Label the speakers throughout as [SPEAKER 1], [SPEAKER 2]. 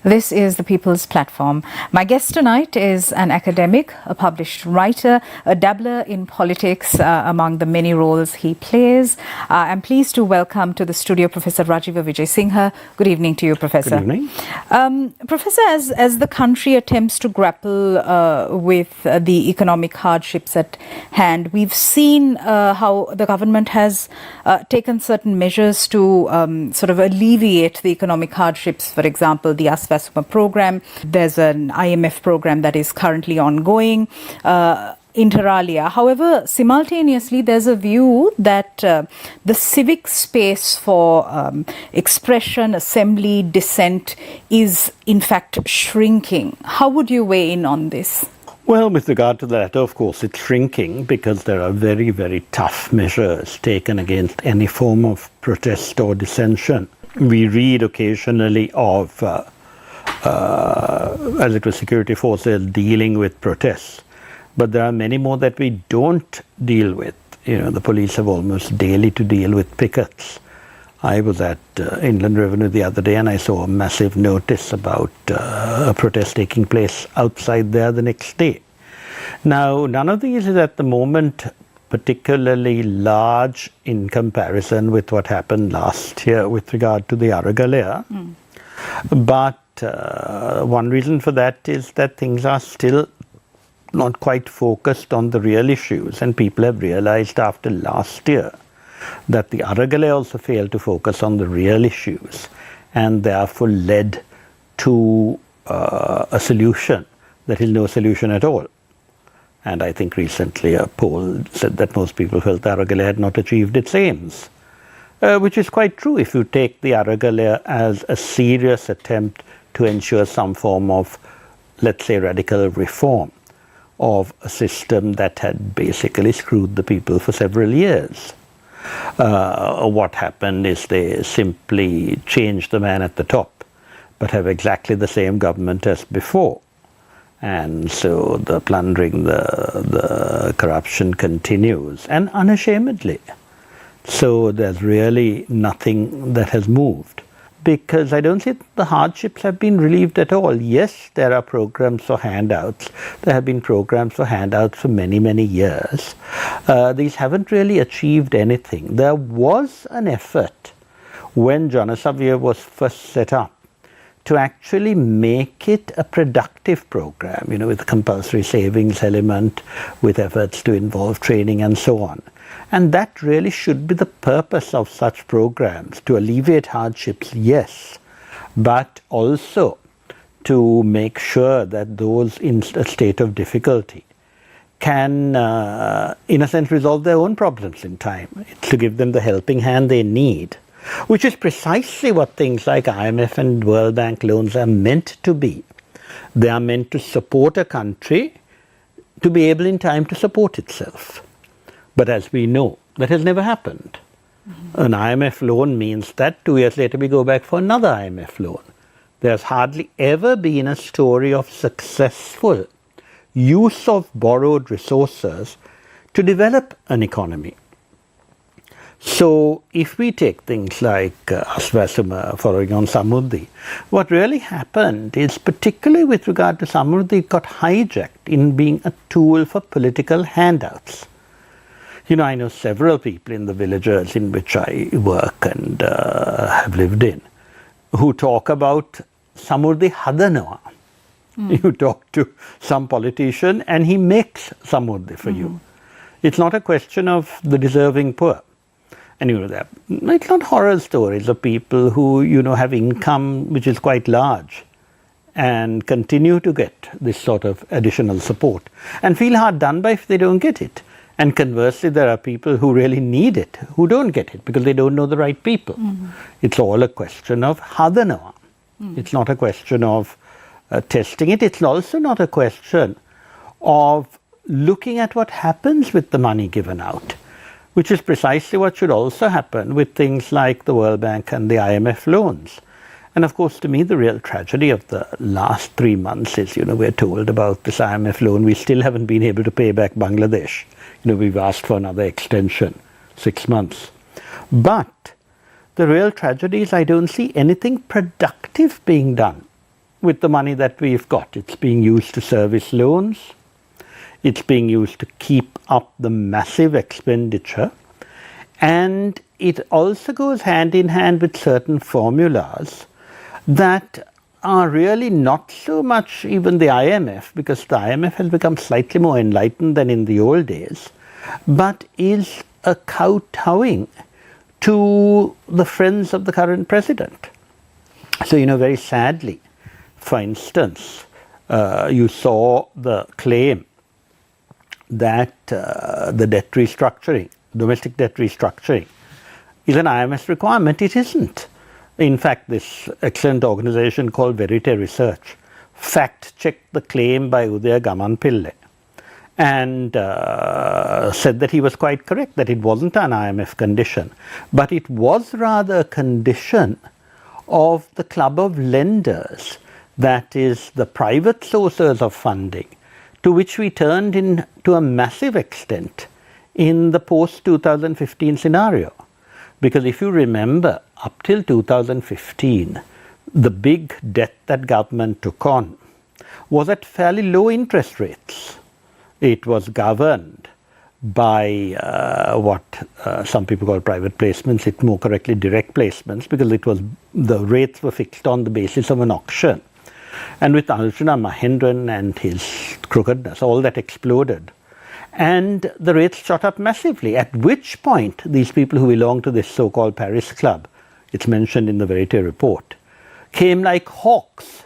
[SPEAKER 1] This is the People's Platform. My guest tonight is an academic, a published writer, a dabbler in politics among the many roles he plays. I'm pleased to welcome to the studio Professor Rajiva Vijay-Singha. Good evening to you, Professor.
[SPEAKER 2] Good evening.
[SPEAKER 1] Professor, as the country attempts to grapple with the economic hardships at hand, we've seen how the government has taken certain measures to sort of alleviate the economic hardships. For example, the Aswasuma program. There's an IMF program that is currently ongoing, inter alia. However, simultaneously, there's a view that the civic space for expression, assembly, dissent is in fact shrinking. How would you weigh in on this?
[SPEAKER 2] Well, with regard to that, of course, it's shrinking because there are very, very tough measures taken against any form of protest or dissension. We read occasionally of, as it was security forces dealing with protests, but there are many more that we don't deal with. You know, the police have almost daily to deal with pickets. I was at Inland Revenue the other day and I saw a massive notice about a protest taking place outside there the next day. Now, none of these is at the moment particularly large in comparison with what happened last year with regard to the Aragalaya. But one reason for that is that things are still not quite focused on the real issues, and people have realized after last year that the Aragalaya also failed to focus on the real issues and therefore led to a solution that is no solution at all. And I think recently a poll said that most people felt the Aragalaya had not achieved its aims, which is quite true if you take the Aragalaya as a serious attempt to ensure some form of, let's say, radical reform of a system that had basically screwed the people for several years. What happened is they simply changed the man at the top, but have exactly the same government as before. And so the plundering, the corruption continues, and unashamedly. So there's really nothing that has moved, because I don't think the hardships have been relieved at all. Yes, there are programs for handouts. There have been programs for handouts for many, many years. These haven't really achieved anything. There was an effort when Janasavya was first set up to actually make it a productive program, you know, with a compulsory savings element, with efforts to involve training and so on. And that really should be the purpose of such programs, to alleviate hardships, yes, but also to make sure that those in a state of difficulty can, in a sense, resolve their own problems in time. It's to give them the helping hand they need, which is precisely what things like IMF and World Bank loans are meant to be. They are meant to support a country to be able in time to support itself. But as we know, that has never happened. An IMF loan means that 2 years later we go back for another IMF loan. There's hardly ever been a story of successful use of borrowed resources to develop an economy. So if we take things like Aswasuma following on Samruddhi, what really happened is, particularly with regard to Samruddhi, it got hijacked in being a tool for political handouts. You know, I know several people in the villages in which I work and have lived in who talk about Samruddhi Hadanawa. You talk to some politician and he makes Samruddhi for you. It's not a question of the deserving poor. And you know that it's not horror stories of people who, you know, have income which is quite large and continue to get this sort of additional support and feel hard done by if they don't get it. And conversely, there are people who really need it, who don't get it because they don't know the right people. It's all a question of hadanawa. It's not a question of testing it. It's also not a question of looking at what happens with the money given out, which is precisely what should also happen with things like the World Bank and the IMF loans. And of course, to me, the real tragedy of the last 3 months is, you know, we're told about this IMF loan. We still haven't been able to pay back Bangladesh. You know, we've asked for another extension, 6 months. But the real tragedy is I don't see anything productive being done with the money that we've got. It's being used to service loans. It's being used to keep up the massive expenditure. And it also goes hand in hand with certain formulas that are really not so much even the IMF, because the IMF has become slightly more enlightened than in the old days, but is a kowtowing to the friends of the current president. So, very sadly, for instance, you saw the claim that the debt restructuring, domestic debt restructuring, is an IMF requirement. It isn't. In fact, this excellent organization called Verite Research fact-checked the claim by Udaya Gamanpille and said that he was quite correct, that it wasn't an IMF condition, but it was rather a condition of the club of lenders, that is the private sources of funding, to which we turned in to a massive extent in the post-2015 scenario. Because if you remember, up till 2015, the big debt that government took on was at fairly low interest rates. It was governed by what some people call private placements, it more correctly direct placements, because the rates were fixed on the basis of an auction. And with Arjuna Mahendran and his crookedness, all that exploded. And the rates shot up massively, at which point these people who belong to this so-called Paris Club, it's mentioned in the Verite report, came like hawks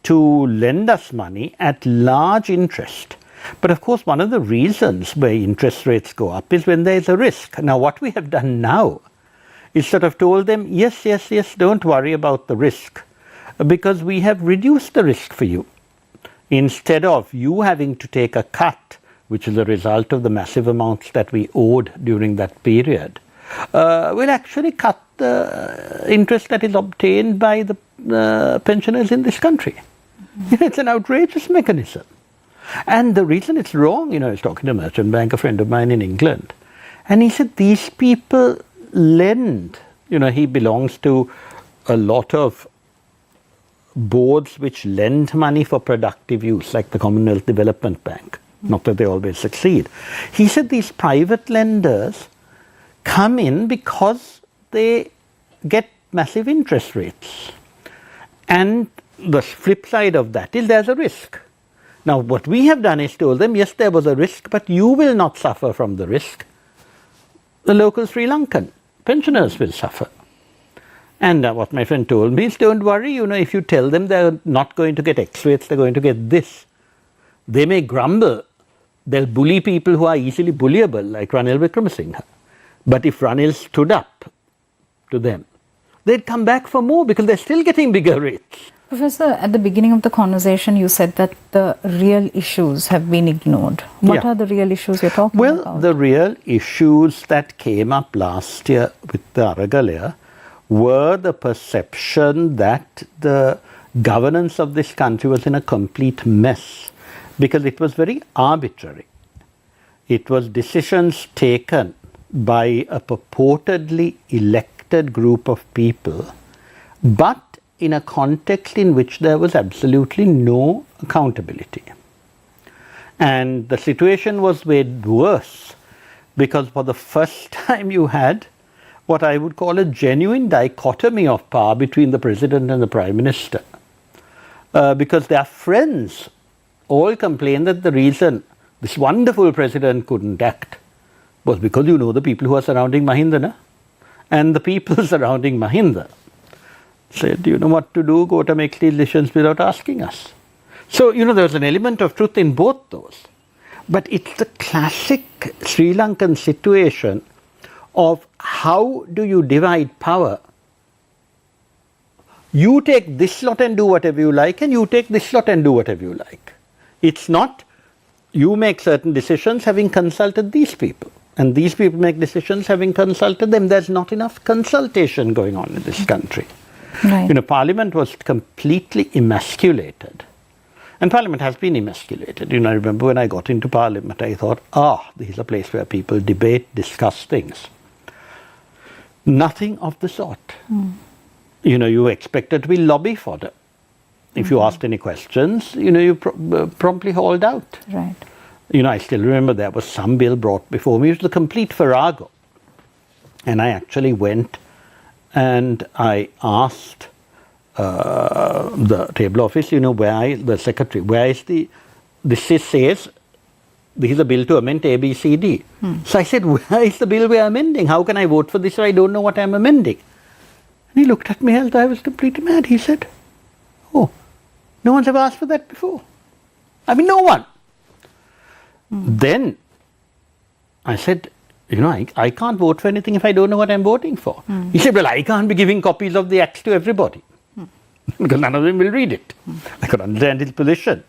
[SPEAKER 2] to lend us money at large interest. But of course, one of the reasons why interest rates go up is when there is a risk. Now, what we have done now is sort of told them, yes, don't worry about the risk, because we have reduced the risk for you. Instead of you having to take a cut, which is a result of the massive amounts that we owed during that period, we'll actually cut the interest that is obtained by the pensioners in this country. Mm-hmm. It's an outrageous mechanism. And the reason it's wrong, I was talking to a merchant bank, a friend of mine in England, and he said these people lend, he belongs to a lot of boards which lend money for productive use, like the Commonwealth Development Bank. Not that they always succeed. He said these private lenders come in because they get massive interest rates. And the flip side of that is there's a risk. Now, what we have done is told them, yes, there was a risk, but you will not suffer from the risk. The local Sri Lankan pensioners will suffer. And what my friend told me is, don't worry, if you tell them they're not going to get X rates, they're going to get this. They may grumble. They'll bully people who are easily bullyable, like Ranil Wickremesinghe. But if Ranil stood up to them, they'd come back for more because they're still getting bigger rates.
[SPEAKER 1] Professor, at the beginning of the conversation, you said that the real issues have been ignored. What are the real issues you're talking about?
[SPEAKER 2] Well, the real issues that came up last year with the Aragalaya were the perception that the governance of this country was in a complete mess, because it was very arbitrary. It was decisions taken by a purportedly elected group of people, but in a context in which there was absolutely no accountability. And the situation was made worse because for the first time you had what I would call a genuine dichotomy of power between the president and the prime minister. Because their friends all complained that the reason this wonderful president couldn't act was because the people who are surrounding Mahinda, and the people surrounding Mahinda said, you know what to do, go to make decisions without asking us. So, there was an element of truth in both those. But it's the classic Sri Lankan situation of how do you divide power? You take this lot and do whatever you like, and you take this lot and do whatever you like. It's not you make certain decisions having consulted these people, and these people make decisions having consulted them. There's not enough consultation going on in this country. Right. Parliament was completely emasculated. And Parliament has been emasculated. I remember when I got into Parliament, I thought, this is a place where people debate, discuss things. Nothing of the sort. You expected to be lobby fodder. If you asked any questions, you promptly hauled out.
[SPEAKER 1] Right.
[SPEAKER 2] I still remember there was some bill brought before me. It was the complete farrago. And I actually went and I asked the table office, the secretary, where is this says, this is a bill to amend A, B, C, D. So I said, where is the bill we are amending? How can I vote for this if I don't know what I'm amending? And he looked at me as though I was completely mad. He said, oh, no one's ever asked for that before. I mean, no one. Then I said, I can't vote for anything if I don't know what I'm voting for. He said, well, I can't be giving copies of the acts to everybody because none of them will read it. I could understand his position.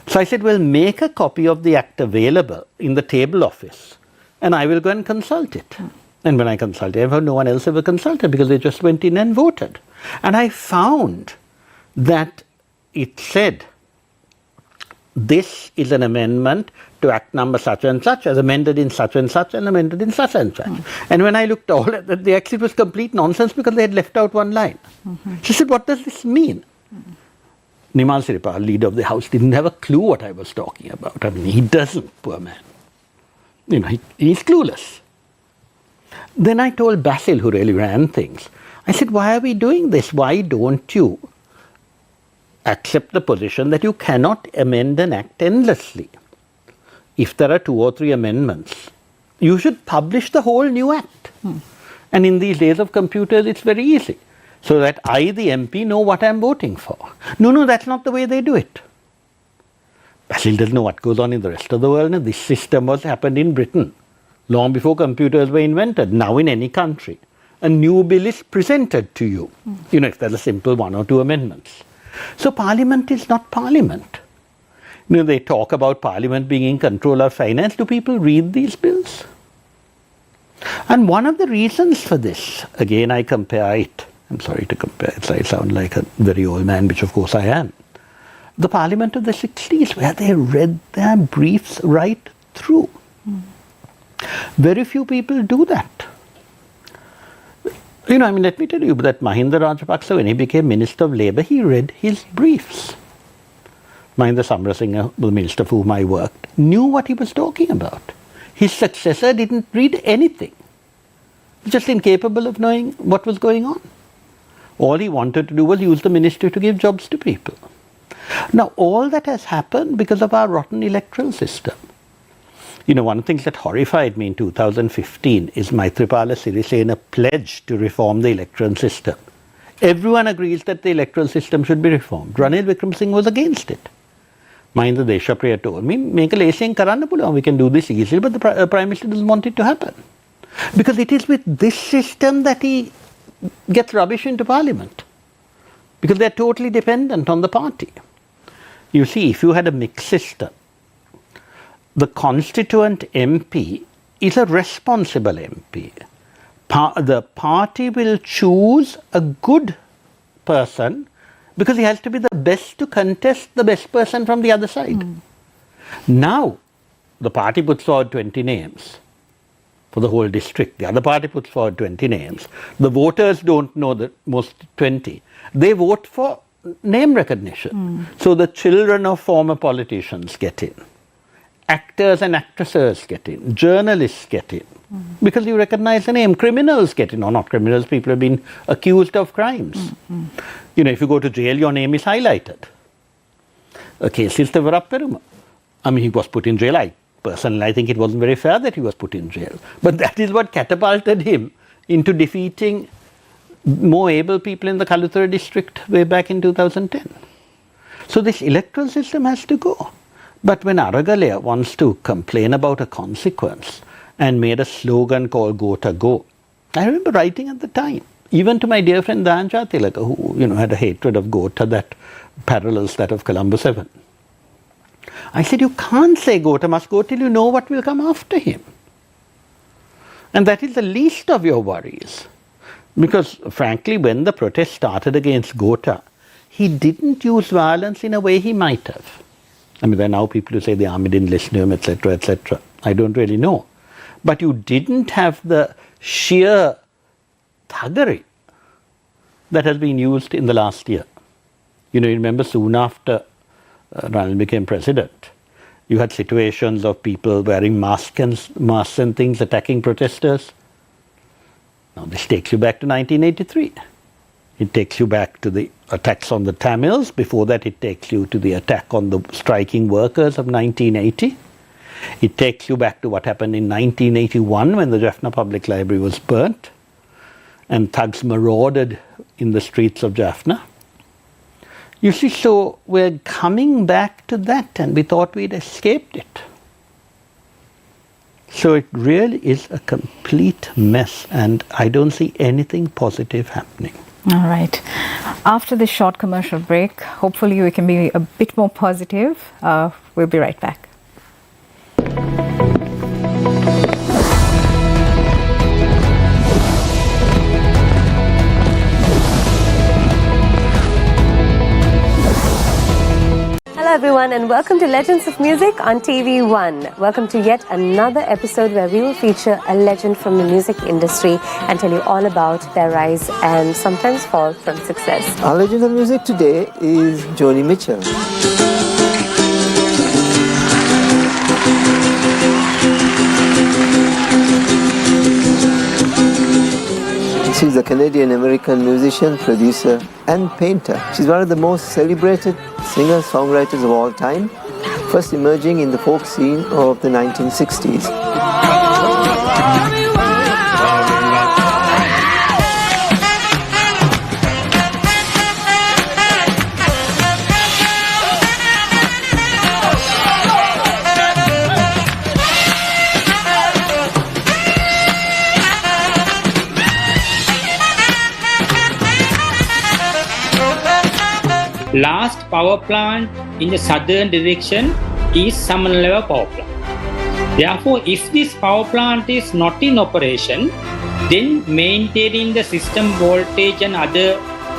[SPEAKER 2] So I said, well, make a copy of the act available in the table office and I will go and consult it. And when I consulted, no one else ever consulted because they just went in and voted. And I found that it said, this is an amendment to Act number such and such, as amended in such and such, and amended in such and such. And when I looked all at that, it was complete nonsense because they had left out one line. She said, what does this mean? Nimal Siripal, leader of the House, didn't have a clue what I was talking about. I mean, he doesn't, poor man. He's clueless. Then I told Basil, who really ran things, I said, why are we doing this? Why don't you accept the position that you cannot amend an act endlessly? If there are 2 or 3 amendments, you should publish the whole new act. And in these days of computers, it's very easy. So that I, the MP, know what I'm voting for. No, that's not the way they do it. Basil doesn't know what goes on in the rest of the world. And this system was happened in Britain long before computers were invented. Now in any country, a new bill is presented to you. If there's a simple 1 or 2 amendments. So Parliament is not Parliament. They talk about Parliament being in control of finance. Do people read these bills? And one of the reasons for this, again I compare it, I'm sorry to compare it, I sound like a very old man, which of course I am. The Parliament of the 60s, where they read their briefs right through. Very few people do that. Let me tell you that Mahinda Rajapaksa, when he became Minister of Labour, he read his briefs. Mahinda Samarasinha, the minister for whom I worked, knew what he was talking about. His successor didn't read anything. He was just incapable of knowing what was going on. All he wanted to do was use the ministry to give jobs to people. Now, all that has happened because of our rotten electoral system. One of the things that horrified me in 2015 is Maithripala Sirisena pledge to reform the electoral system. Everyone agrees that the electoral system should be reformed. Ranil Wickremesinghe was against it. Mahinda Deshapriya told me, make a lacing karanna puluwan, we can do this easily, but the Prime Minister doesn't want it to happen. Because it is with this system that he gets rubbish into Parliament. Because they're totally dependent on the party. You see, if you had a mixed system, the constituent MP is a responsible MP. The party will choose a good person because he has to be the best to contest the best person from the other side. Now, the party puts forward 20 names for the whole district. The other party puts forward 20 names. The voters don't know the most 20. They vote for name recognition. So the children of former politicians get in. Actors and actresses get in. Journalists get in. Because you recognize the name. Criminals get in. Or not criminals, people have been accused of crimes. If you go to jail, your name is highlighted. A case is Tevarapperuma. He was put in jail. Personally, I think it wasn't very fair that he was put in jail. But that is what catapulted him into defeating more able people in the Kaluthura district way back in 2010. So this electoral system has to go. But when Aragalaya wants to complain about a consequence and made a slogan called Go to Go, I remember writing at the time, even to my dear friend Danja Tilaka, who had a hatred of Gota that parallels that of Colombo 7. I said, you can't say Gota must go till you know what will come after him. And that is the least of your worries. Because frankly, when the protest started against Gota, he didn't use violence in a way he might have. There are now people who say the army didn't listen to him, etc., etc. I don't really know. But you didn't have the sheer thuggery that has been used in the last year. You remember soon after Ranil became president, you had situations of people wearing masks and things attacking protesters. Now this takes you back to 1983. It takes you back to the attacks on the Tamils. Before that, it takes you to the attack on the striking workers of 1980. It takes you back to what happened in 1981 when the Jaffna Public Library was burnt and thugs marauded in the streets of Jaffna. You see, so we're coming back to that, and we thought we'd escaped it. So it really is a complete mess, and I don't see anything positive happening.
[SPEAKER 1] All right. After this short commercial break, hopefully we can be a bit more positive. We'll be right back.
[SPEAKER 3] Hello everyone and welcome to Legends of Music on TV1. Welcome to yet another episode where we will feature a legend from the music industry and tell you all about their rise and sometimes fall from success.
[SPEAKER 4] Our legend of music today is Joni Mitchell. She's a Canadian-American musician, producer, and painter. She's one of the most celebrated singer-songwriters of all time, first emerging in the folk scene of the 1960s.
[SPEAKER 5] Last power plant in the southern direction is Samanalawa power plant. Therefore, if this power plant is not in operation, then maintaining the system voltage and other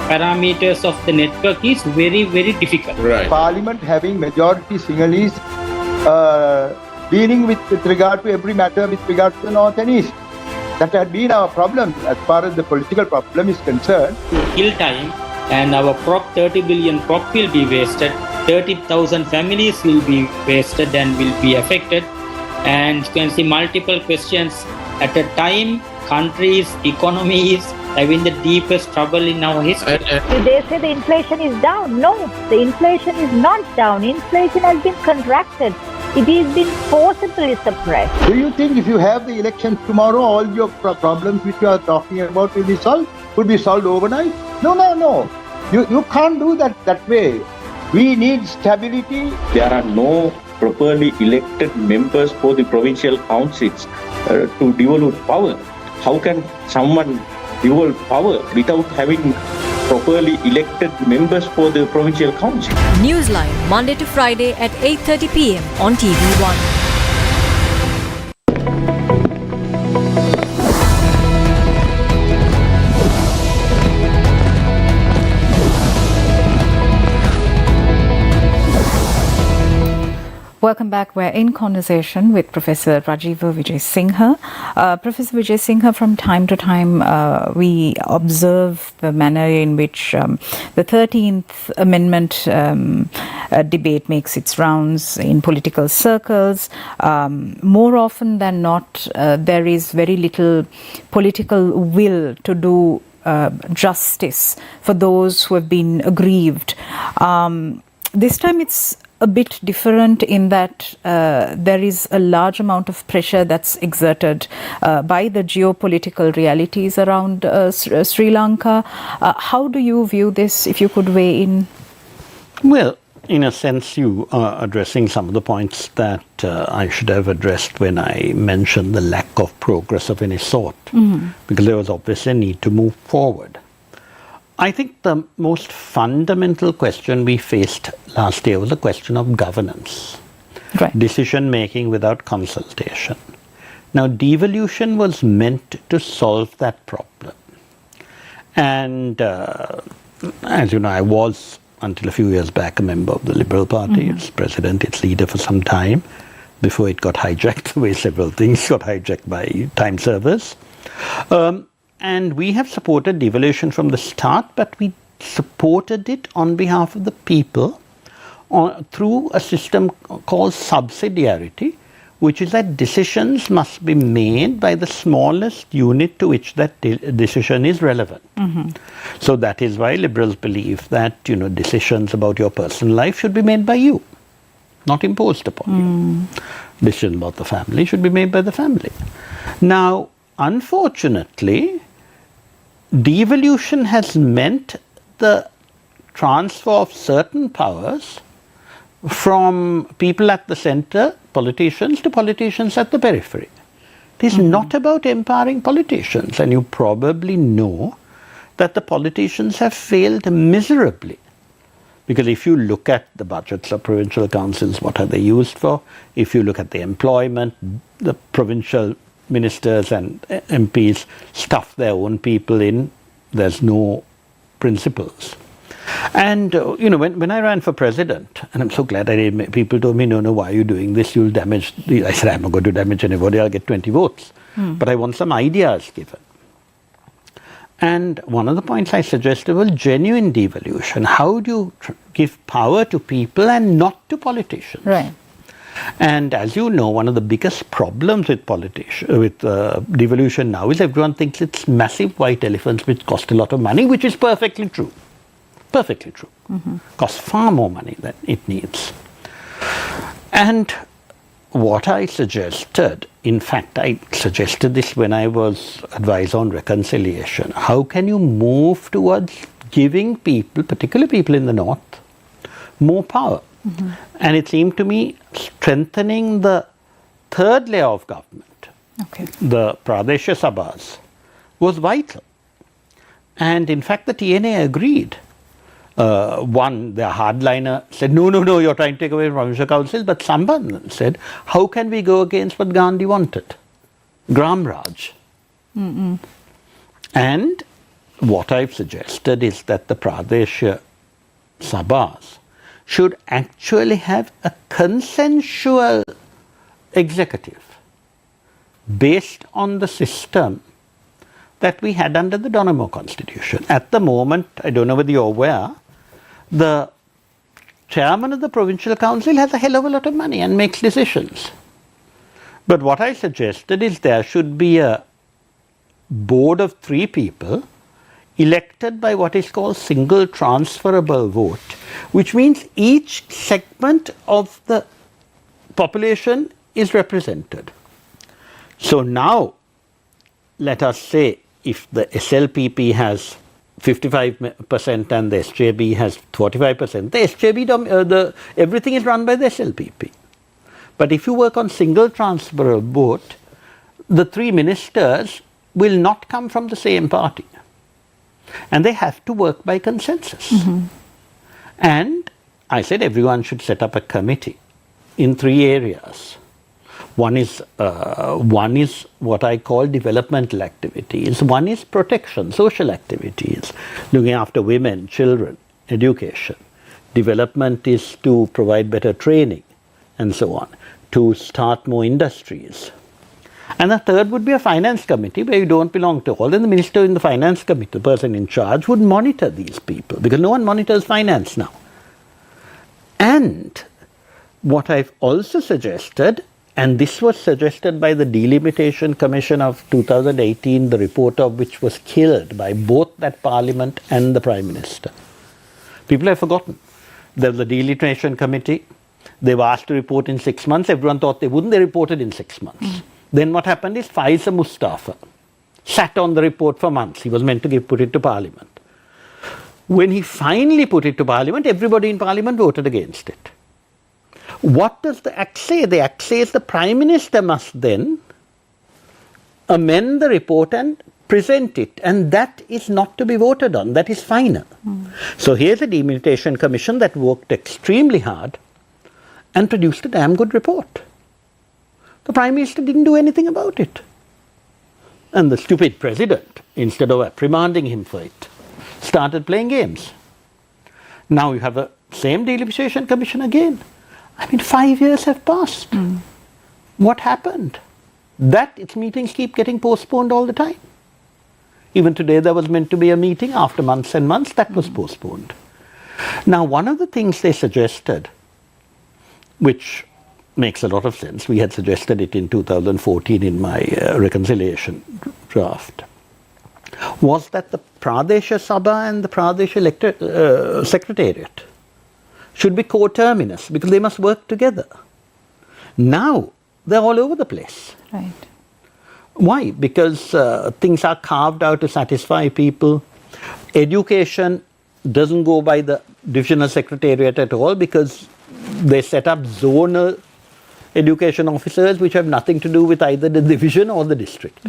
[SPEAKER 5] parameters of the network is very, very difficult.
[SPEAKER 6] Right. Parliament having majority Sinhalese dealing with regard to every matter with regard to the North and East. That had been our problem as far as the political problem is concerned.
[SPEAKER 5] Kill time. And our crop, 30 billion crop will be wasted, 30,000 families will be wasted and will be affected. And you can see multiple questions. At a time, countries, economies having the deepest trouble in our history.
[SPEAKER 7] They say the inflation is down. No, the inflation is not down. Inflation has been contracted. It has been forcibly suppressed.
[SPEAKER 6] Do you think if you have the elections tomorrow, all your problems which you are talking about will be solved? Could be solved overnight? No. You can't do that way. We need stability.
[SPEAKER 8] There are no properly elected members for the provincial councils to devolve power. How can someone devolve power without having properly elected members for the provincial council?
[SPEAKER 9] Newsline, Monday to Friday at 8:30 p.m. on TV1.
[SPEAKER 1] Welcome back. We're in conversation with Professor Rajiva Vijay Singha. Professor Vijay Singha, from time to time, we observe the manner in which the 13th Amendment debate makes its rounds in political circles. More often than not, there is very little political will to do justice for those who have been aggrieved. This time it's a bit different in that there is a large amount of pressure that's exerted by the geopolitical realities around Sri Lanka. How do you view this, if you could weigh in?
[SPEAKER 2] Well, in a sense, you are addressing some of the points that I should have addressed when I mentioned the lack of progress of any sort, because there was obviously a need to move forward. I think the most fundamental question we faced last year was a question of governance.
[SPEAKER 1] Right.
[SPEAKER 2] Decision making without consultation. Now, devolution was meant to solve that problem. And as you know, I was, until a few years back, a member of the Liberal Party, its president, its leader for some time, before it got hijacked, the way several things got hijacked by time servers. And we have supported devolution from the start, but we supported it on behalf of the people through a system called subsidiarity, which is that decisions must be made by the smallest unit to which that decision is relevant. So that is why liberals believe that, decisions about your personal life should be made by you, not imposed upon you. Decisions about the family should be made by the family. Now, unfortunately, devolution has meant the transfer of certain powers from people at the center, politicians, to politicians at the periphery. It is not about empowering politicians, and you probably know that the politicians have failed miserably. Because if you look at the budgets of provincial councils, what are they used for? If you look at the employment, the provincial ministers and MPs stuff their own people in, there's no principles. And, when I ran for president, and I'm so glad I did, people told me, no, why are you doing this? You'll damage, I said, I'm not going to damage anybody, I'll get 20 votes. But I want some ideas given. And one of the points I suggested was genuine devolution. How do you give power to people and not to politicians?
[SPEAKER 1] Right.
[SPEAKER 2] And as you know, one of the biggest problems with devolution now is everyone thinks it's massive white elephants which cost a lot of money, which is perfectly true. Perfectly true. Costs far more money than it needs. And what I suggested, in fact, I suggested this when I was advisor on reconciliation. How can you move towards giving people, particularly people in the north, more power? And it seemed to me strengthening the third layer of government, the Pradesh Sabhas, was vital. And in fact, the TNA agreed. One, the hardliner said, no, you're trying to take away Provincial Council. But Sambandhan said, how can we go against what Gandhi wanted? Gram Raj. And what I've suggested is that the Pradesh Sabhas should actually have a consensual executive based on the system that we had under the Donamo Constitution. At the moment, I don't know whether you're aware, the chairman of the Provincial Council has a hell of a lot of money and makes decisions. But what I suggested is there should be a board of 3 people elected by what is called single transferable vote, which means each segment of the population is represented. So now, let us say if the SLPP has 55% and the SJB has 45%, the SJB, everything is run by the SLPP. But if you work on single transferable vote, the 3 ministers will not come from the same party. And they have to work by consensus. And I said everyone should set up a committee in 3 areas. One is what I call developmental activities. One is protection, social activities, looking after women, children, education. Development is to provide better training and so on, to start more industries. And the third would be a finance committee where you don't belong to all. Then the minister in the finance committee, the person in charge, would monitor these people because no one monitors finance now. And what I've also suggested, and this was suggested by the Delimitation Commission of 2018, the report of which was killed by both that parliament and the Prime Minister. People have forgotten. There was a Delimitation Committee. They were asked to report in 6 months. Everyone thought they wouldn't. They reported in 6 months. Then what happened is Faisal Mustafa sat on the report for months. He was meant to put it to Parliament. When he finally put it to Parliament, everybody in Parliament voted against it. What does the Act say? The Act says the Prime Minister must then amend the report and present it. And that is not to be voted on. That is final. So here's a Delimitation Commission that worked extremely hard and produced a damn good report. The Prime Minister didn't do anything about it. And the stupid President, instead of reprimanding him for it, started playing games. Now you have the same Delimitation Commission again. 5 years have passed. What happened? That its meetings keep getting postponed all the time. Even today there was meant to be a meeting. After months and months, that was postponed. Now, one of the things they suggested, which makes a lot of sense, we had suggested it in 2014 in my reconciliation draft, was that the Pradesh Sabha and the Pradesh Secretariat should be coterminous because they must work together. Now, they're all over the place.
[SPEAKER 1] Right.
[SPEAKER 2] Why? Because things are carved out to satisfy people. Education doesn't go by the divisional secretariat at all because they set up zonal education officers which have nothing to do with either the division or the district.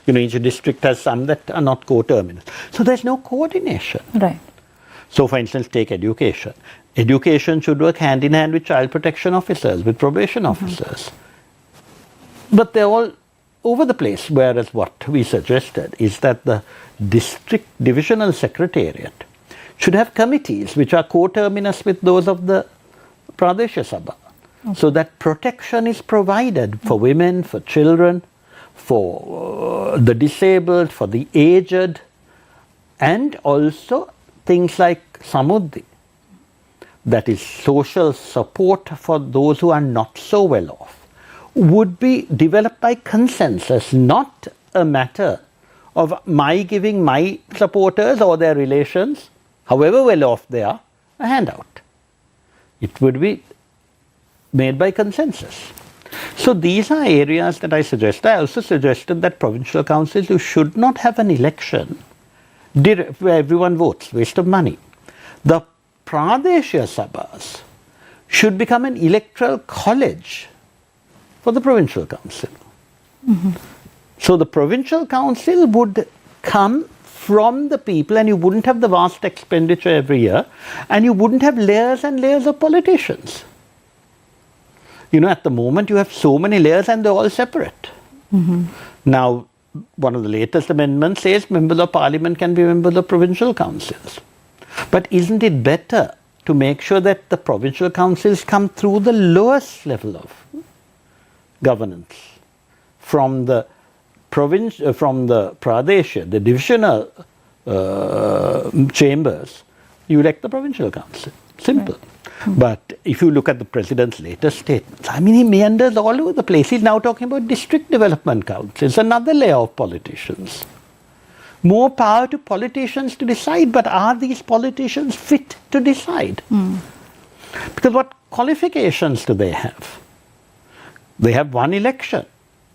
[SPEAKER 2] You know, each district has some that are not coterminous. So there's no coordination.
[SPEAKER 1] Right.
[SPEAKER 2] So for instance, take education. Education should work hand in hand with child protection officers, with probation officers. But they're all over the place, whereas what we suggested is that the district divisional secretariat should have committees which are coterminous with those of the Pradesh Sabha, so that protection is provided for women, for children, for the disabled, for the aged, and also things like Samudhi, that is social support for those who are not so well off, would be developed by consensus, not a matter of my giving my supporters or their relations, however well off they are, a handout. It would be made by consensus. So these are areas that I suggest. I also suggested that provincial councils, you should not have an election where everyone votes, waste of money. The Pradeshya Sabhas should become an electoral college for the provincial council. So the provincial council would come from the people, and you wouldn't have the vast expenditure every year, and you wouldn't have layers and layers of politicians. You know, at the moment you have so many layers and they're all separate. Now, one of the latest amendments says members of parliament can be members of provincial councils. But isn't it better to make sure that the provincial councils come through the lowest level of governance, from the from the Pradesha, the divisional chambers, you elect the provincial council. Simple. Right. But if you look at the president's latest statements, I mean, he meanders all over the place. He's now talking about district development councils, another layer of politicians. More power to politicians to decide, but are these politicians fit to decide? Because what qualifications do they have? They have one election,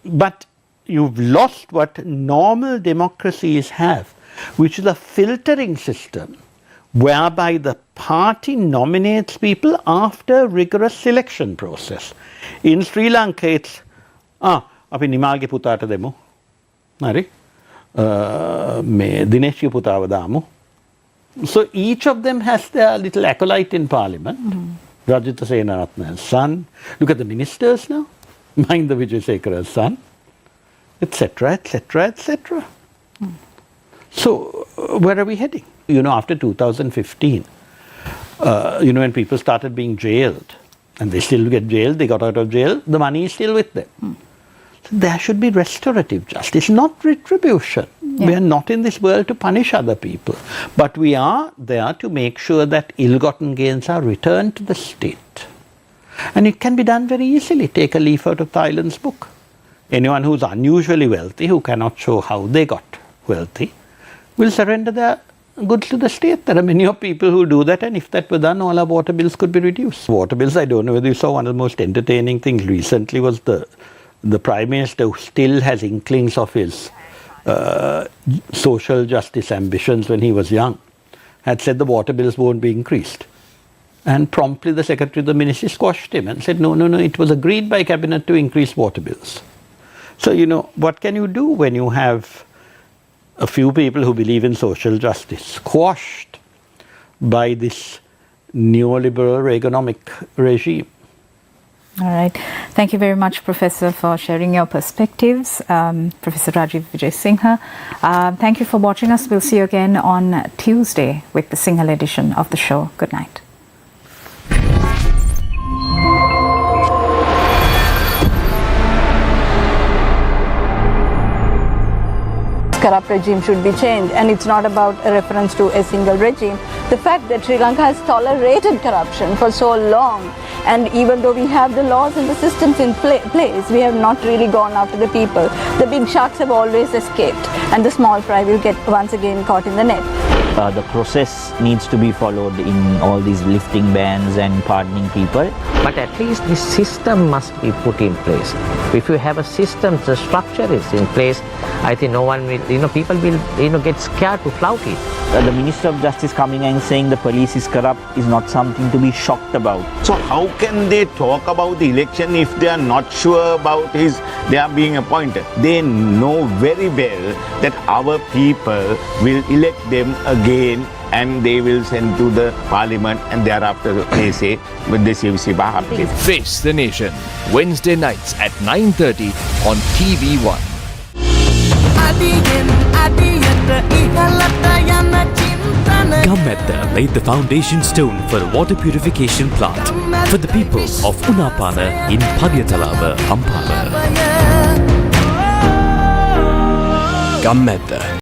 [SPEAKER 2] but you've lost what normal democracies have, which is a filtering system whereby the party nominates people after a rigorous selection process. In Sri Lanka, it's, අපි නිමාගේ පුතාට දෙමු. හරි? මේ දිනේෂ්ගේ පුතාව දාමු. So each of them has their little acolyte in parliament. Rajitha Senaratne's son. Look at the ministers now. Mahinda Wijesekara's son. Etc., etc., etc. So where are we heading? You know, after 2015, you know, when people started being jailed, and they still get jailed, they got out of jail, the money is still with them. So there should be restorative justice, not retribution. We are not in this world to punish other people, but we are there to make sure that ill-gotten gains are returned to the state. And it can be done very easily. Take a leaf out of Thailand's book. Anyone who's unusually wealthy, who cannot show how they got wealthy, will surrender their goods to the state. There are many of people who do that, and if that were done, all our water bills could be reduced. Water bills, I don't know whether you saw, one of the most entertaining things recently was the Prime Minister, who still has inklings of his social justice ambitions when he was young, had said the water bills won't be increased. And promptly the Secretary of the Ministry squashed him and said, no, it was agreed by Cabinet to increase water bills. So, you know, what can you do when you have a few people who believe in social justice squashed by this neoliberal Reaganomic regime?
[SPEAKER 1] All right. Thank you very much, Professor, for sharing your perspectives. Professor Rajiv Vijay-Singha. Thank you for watching us. We'll see you again on Tuesday with the Single edition of the show. Good night.
[SPEAKER 10] corrupt regime should be changed. And it's not about a reference to a single regime. The fact that Sri Lanka has tolerated corruption for so long, and even though we have the laws and the systems in place, we have not really gone after the people. The big sharks have always escaped, and the small fry will get once again caught in the net.
[SPEAKER 11] The process needs to be followed in all these lifting bans and pardoning people.
[SPEAKER 12] But at least the system must be put in place. If you have a system, the structure is in place, I think no one will, people will, get scared to flout it.
[SPEAKER 11] The Minister of Justice coming and saying the police is corrupt is not something to be shocked about.
[SPEAKER 13] So how can they talk about the election if they are not sure about they are being appointed? They know very well that our people will elect them again and they will send to the parliament, and thereafter they say, but they say,
[SPEAKER 14] Face the Nation, Wednesday nights at 9:30 on TV1.
[SPEAKER 15] Gametta laid the foundation stone for a water purification plant for the people of Unapana in Padyatalava, Ampara. Gametta.